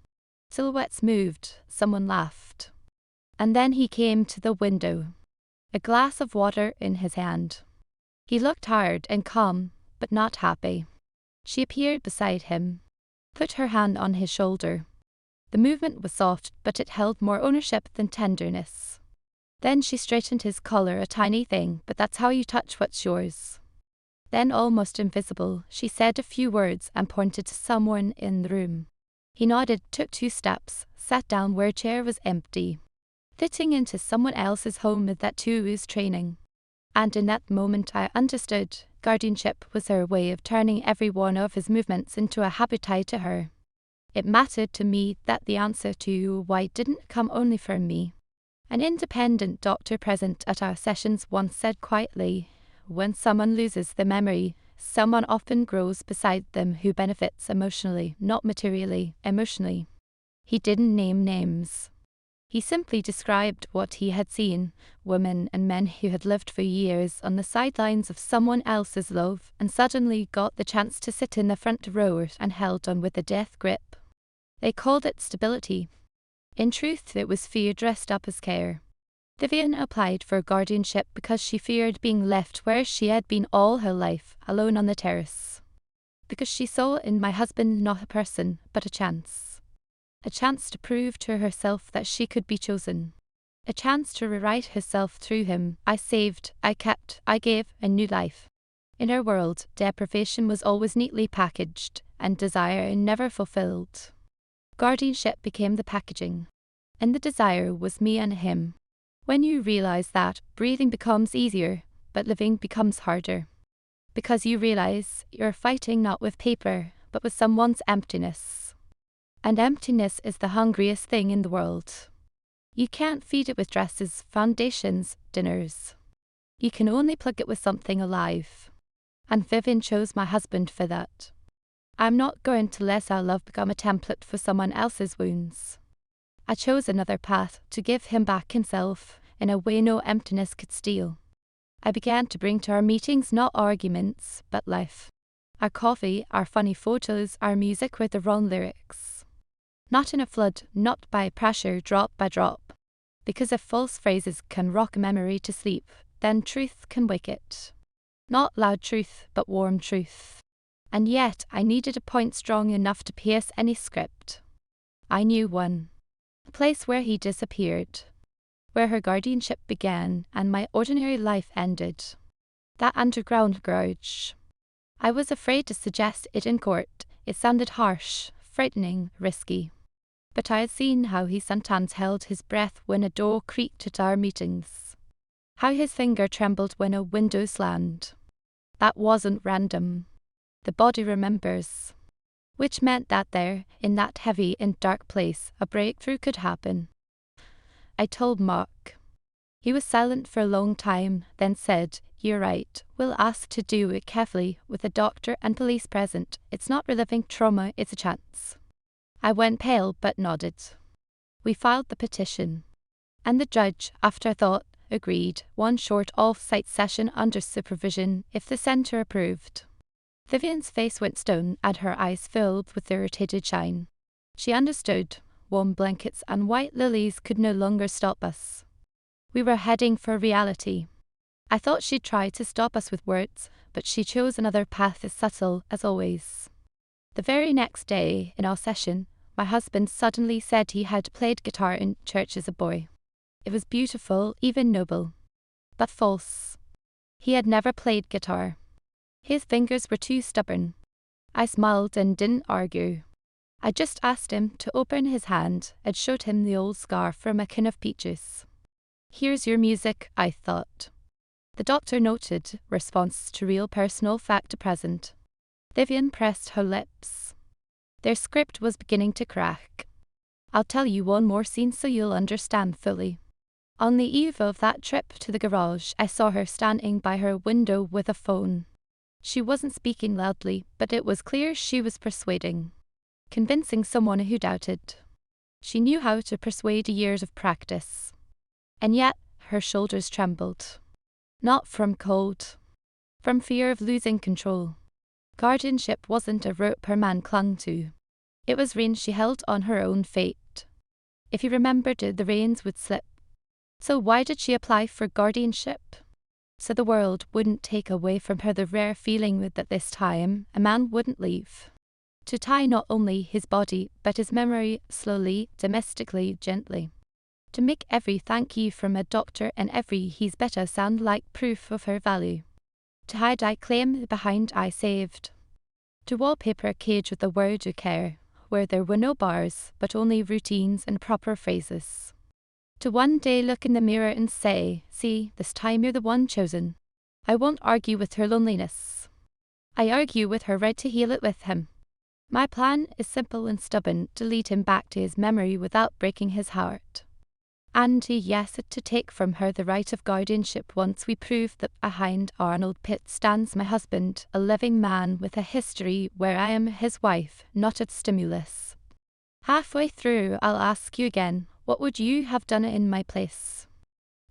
Silhouettes moved, someone laughed. And then he came to the window, a glass of water in his hand. He looked tired and calm, but not happy. She appeared beside him, put her hand on his shoulder. The movement was soft, but it held more ownership than tenderness. Then she straightened his collar, a tiny thing, but that's how you touch what's yours. Then, almost invisible, she said a few words and pointed to someone in the room. He nodded, took 2 steps, sat down where a chair was empty. Fitting into someone else's home that too is training. And in that moment I understood, guardianship was her way of turning every one of his movements into a habit tied to her. It mattered to me that the answer to why didn't come only from me. An independent doctor present at our sessions once said quietly, when someone loses their memory, someone often grows beside them who benefits emotionally, not materially, emotionally. He didn't name names. He simply described what he had seen, women and men who had lived for years on the sidelines of someone else's love and suddenly got the chance to sit in the front row and held on with a death grip. They called it stability. In truth, it was fear dressed up as care. Vivian applied for guardianship because she feared being left where she had been all her life, alone on the terrace. Because she saw in my husband not a person, but a chance. A chance to prove to herself that she could be chosen. A chance to rewrite herself through him. I saved, I kept, I gave a new life. In her world, deprivation was always neatly packaged, and desire never fulfilled. Guardianship became the packaging. And the desire was me and him. When you realize that, breathing becomes easier, but living becomes harder. Because you realize you're fighting not with paper, but with someone's emptiness. And emptiness is the hungriest thing in the world. You can't feed it with dresses, foundations, dinners. You can only plug it with something alive. And Vivian chose my husband for that. I'm not going to let our love become a template for someone else's wounds. I chose another path to give him back himself in a way no emptiness could steal. I began to bring to our meetings not arguments, but life. Our coffee, our funny photos, our music with the wrong lyrics. Not in a flood, not by pressure, drop by drop. Because if false phrases can rock a memory to sleep, then truth can wake it. Not loud truth, but warm truth. And yet I needed a point strong enough to pierce any script. I knew one. A place where he disappeared, where her guardianship began and my ordinary life ended. That underground garage. I was afraid to suggest it in court. It sounded harsh, frightening, risky. But I had seen how he sometimes held his breath when a door creaked at our meetings. How his finger trembled when a window slammed. That wasn't random. The body remembers. Which meant that there, in that heavy and dark place, a breakthrough could happen. I told Mark. He was silent for a long time, then said, "You're right, we'll ask to do it carefully, with a doctor and police present. It's not reliving trauma, it's a chance." I went pale but nodded. We filed the petition. And the judge, after thought, agreed, one short off-site session under supervision, if the centre approved. Vivian's face went stone and her eyes filled with irritated shine. She understood. Warm blankets and white lilies could no longer stop us. We were heading for reality. I thought she'd try to stop us with words, but she chose another path as subtle as always. The very next day, in our session, my husband suddenly said he had played guitar in church as a boy. It was beautiful, even noble. But false. He had never played guitar. His fingers were too stubborn. I smiled and didn't argue. I just asked him to open his hand and showed him the old scar from a can of peaches. Here's your music, I thought. The doctor noted, response to real personal fact to present. Vivian pressed her lips. Their script was beginning to crack. I'll tell you one more scene so you'll understand fully. On the eve of that trip to the garage, I saw her standing by her window with a phone. She wasn't speaking loudly, but it was clear she was persuading. Convincing someone who doubted. She knew how to persuade years of practice. And yet, her shoulders trembled. Not from cold. From fear of losing control. Guardianship wasn't a rope her man clung to. It was reins she held on her own fate. If he remembered it, the reins would slip. So why did she apply for guardianship? So the world wouldn't take away from her the rare feeling that this time a man wouldn't leave. To tie not only his body, but his memory slowly, domestically, gently. To make every thank you from a doctor and every he's better sound like proof of her value. To hide I claim behind I saved. To wallpaper a cage with the word you care, where there were no bars, but only routines and proper phrases. To one day look in the mirror and say, see, this time you're the one chosen. I won't argue with her loneliness. I argue with her right to heal it with him. My plan is simple and stubborn, to lead him back to his memory without breaking his heart. And yes, to take from her the right of guardianship once we prove that behind Arnold Pitt stands my husband, a living man with a history where I am his wife, not a stimulus. Halfway through, I'll ask you again, what would you have done in my place?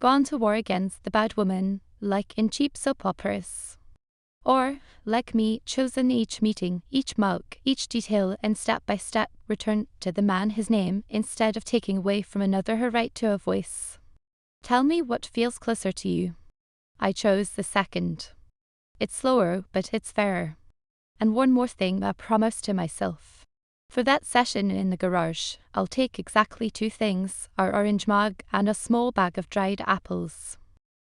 Gone to war against the bad woman, like in cheap soap operas? Or, like me, chosen each meeting, each mug, each detail, and step by step returned to the man his name, instead of taking away from another her right to a voice? Tell me what feels closer to you. I chose the second. It's slower, but it's fairer. And one more thing I promised to myself. For that session in the garage, I'll take exactly 2 things, our orange mug and a small bag of dried apples.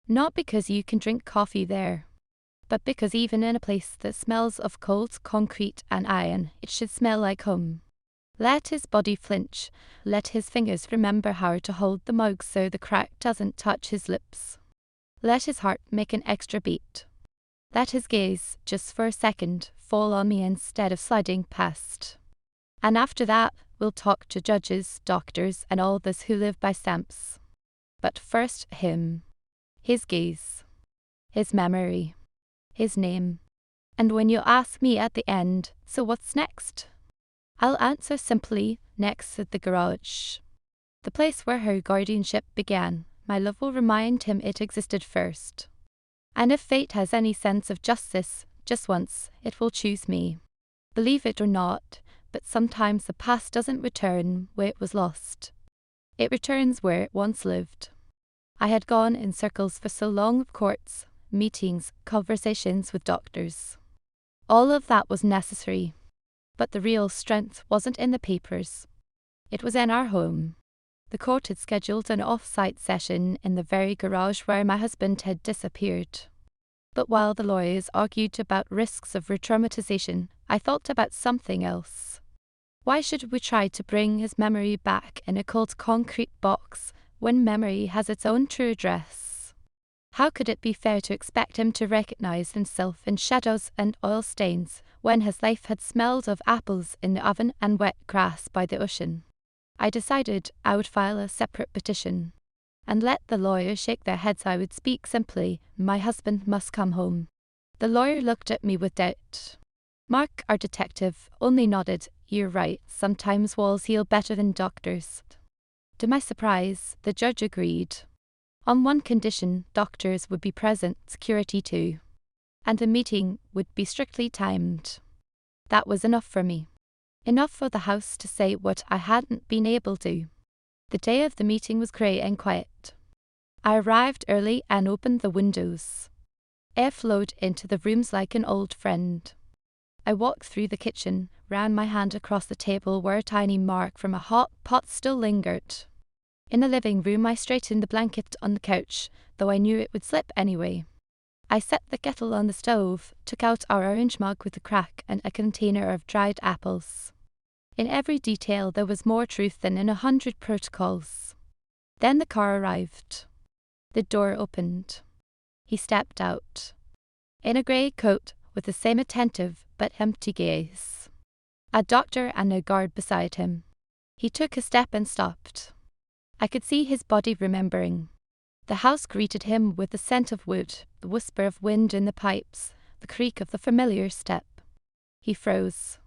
Not because you can drink coffee there, but because even in a place that smells of cold concrete and iron, it should smell like home. Let his body flinch, let his fingers remember how to hold the mug so the crack doesn't touch his lips. Let his heart make an extra beat. Let his gaze, just for a second, fall on me instead of sliding past. And after that, we'll talk to judges, doctors, and all those who live by stamps. But first him. His gaze. His memory. His name. And when you ask me at the end, so what's next? I'll answer simply, next at the garage. The place where her guardianship began. My love will remind him it existed first. And if fate has any sense of justice, just once, it will choose me. Believe it or not, but sometimes the past doesn't return where it was lost. It returns where it once lived. I had gone in circles for so long of courts, meetings, conversations with doctors. All of that was necessary. But the real strength wasn't in the papers. It was in our home. The court had scheduled an off-site session in the very garage where my husband had disappeared. But while the lawyers argued about risks of re-traumatization, I thought about something else. Why should we try to bring his memory back in a cold concrete box when memory has its own true address? How could it be fair to expect him to recognize himself in shadows and oil stains when his life had smelled of apples in the oven and wet grass by the ocean? I decided I would file a separate petition and let the lawyers shake their heads. I would speak simply, my husband must come home. The lawyer looked at me with doubt. Mark, our detective, only nodded. You're right, sometimes walls heal better than doctors. To my surprise, the judge agreed. On one condition, doctors would be present, security too. And the meeting would be strictly timed. That was enough for me. Enough for the house to say what I hadn't been able to. The day of the meeting was grey and quiet. I arrived early and opened the windows. Air flowed into the rooms like an old friend. I walked through the kitchen, ran my hand across the table where a tiny mark from a hot pot still lingered. In the living room, I straightened the blanket on the couch, though I knew it would slip anyway. I set the kettle on the stove, took out our orange mug with a crack and a container of dried apples. In every detail there was more truth than in 100 protocols. Then the car arrived. The door opened. He stepped out. In a grey coat, with the same attentive but empty gaze. A doctor and a guard beside him. He took a step and stopped. I could see his body remembering. The house greeted him with the scent of wood, the whisper of wind in the pipes, the creak of the familiar step. He froze.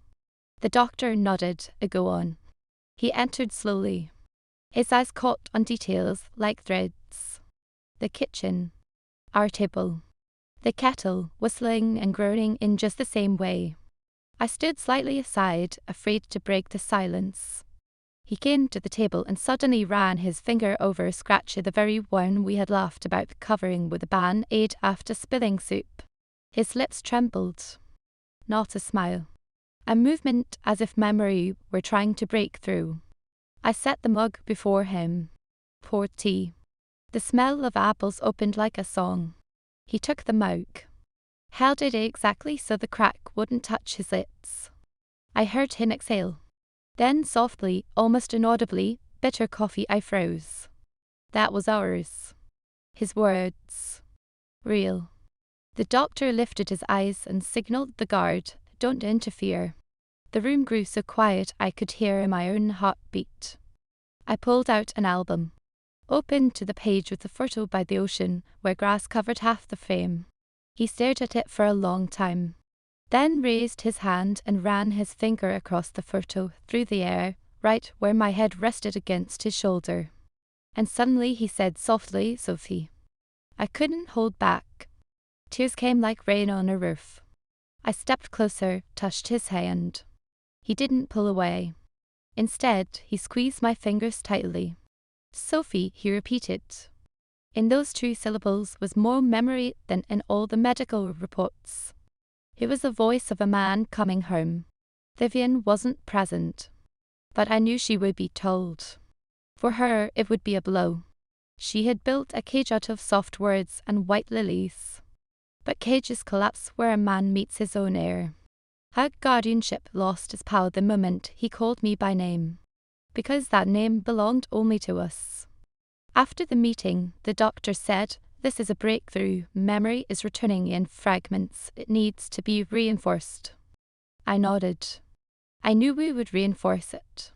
The doctor nodded, go on. He entered slowly. His eyes caught on details like threads. The kitchen. Our table. The kettle, whistling and groaning in just the same way. I stood slightly aside, afraid to break the silence. He came to the table and suddenly ran his finger over a scratch, the very one we had laughed about covering with a band-aid after spilling soup. His lips trembled. Not a smile. A movement as if memory were trying to break through. I set the mug before him. Poured tea. The smell of apples opened like a song. He took the mug. Held it exactly so the crack wouldn't touch his lips. I heard him exhale. Then softly, almost inaudibly, bitter coffee. I froze. That was ours. His words. Real. The doctor lifted his eyes and signaled the guard, don't interfere. The room grew so quiet I could hear my own heartbeat. I pulled out an album. Opened to the page with the photo by the ocean, where grass covered half the frame. He stared at it for a long time. Then raised his hand and ran his finger across the photo, through the air, right where my head rested against his shoulder. And suddenly he said softly, Sophie. I couldn't hold back. Tears came like rain on a roof. I stepped closer, touched his hand. He didn't pull away. Instead, he squeezed my fingers tightly. Sophie, he repeated. In those 2 syllables was more memory than in all the medical reports. It was the voice of a man coming home. Vivian wasn't present. But I knew she would be told. For her, it would be a blow. She had built a cage out of soft words and white lilies. But cages collapse where a man meets his own air. Her guardianship lost its power the moment he called me by name. Because that name belonged only to us. After the meeting, the doctor said, this is a breakthrough. Memory is returning in fragments. It needs to be reinforced. I nodded. I knew we would reinforce it.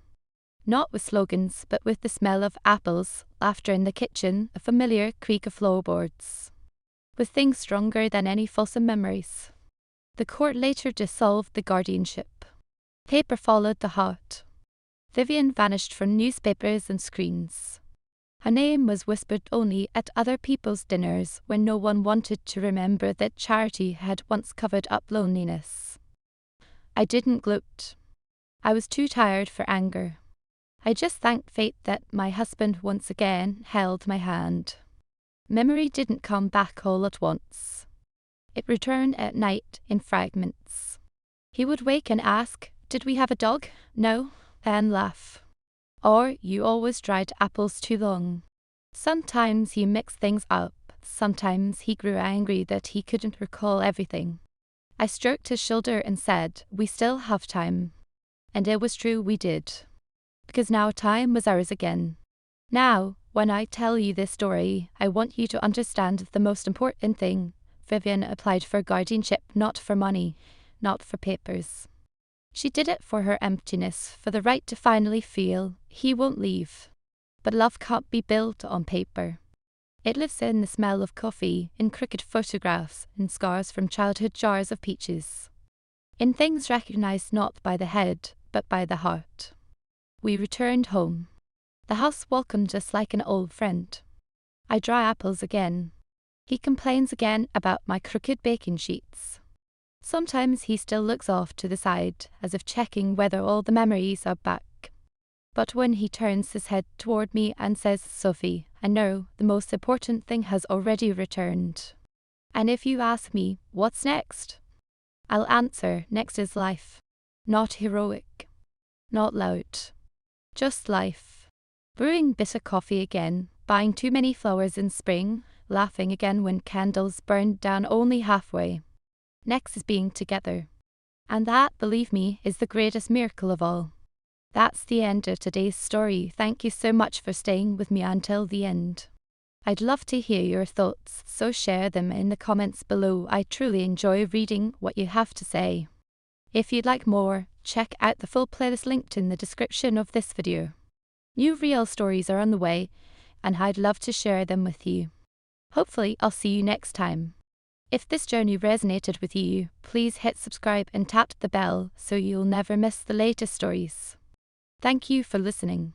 Not with slogans, but with the smell of apples, laughter in the kitchen, a familiar creak of floorboards. With things stronger than any fulsome memories. The court later dissolved the guardianship. Paper followed the heart. Vivian vanished from newspapers and screens. Her name was whispered only at other people's dinners when no one wanted to remember that charity had once covered up loneliness. I didn't gloat. I was too tired for anger. I just thanked fate that my husband once again held my hand. Memory didn't come back all at once. It returned at night in fragments. He would wake and ask, did we have a dog? No. And laugh. Or, you always dried apples too long. Sometimes he mixed things up. Sometimes he grew angry that he couldn't recall everything. I stroked his shoulder and said, we still have time. And it was true, we did. Because now time was ours again. Now, when I tell you this story, I want you to understand the most important thing. Vivian applied for guardianship, not for money, not for papers. She did it for her emptiness, for the right to finally feel, he won't leave. But love can't be built on paper. It lives in the smell of coffee, in crooked photographs, in scars from childhood jars of peaches. In things recognized not by the head, but by the heart. We returned home. The house welcomed us like an old friend. I dry apples again. He complains again about my crooked baking sheets. Sometimes he still looks off to the side, as if checking whether all the memories are back. But when he turns his head toward me and says, Sophie, I know the most important thing has already returned. And if you ask me, what's next? I'll answer, next is life. Not heroic. Not loud. Just life. Brewing bitter coffee again, buying too many flowers in spring, laughing again when candles burned down only halfway. Next is being together. And that, believe me, is the greatest miracle of all. That's the end of today's story. Thank you so much for staying with me until the end. I'd love to hear your thoughts, so share them in the comments below. I truly enjoy reading what you have to say. If you'd like more, check out the full playlist linked in the description of this video. New real stories are on the way, and I'd love to share them with you. Hopefully, I'll see you next time. If this journey resonated with you, please hit subscribe and tap the bell so you'll never miss the latest stories. Thank you for listening.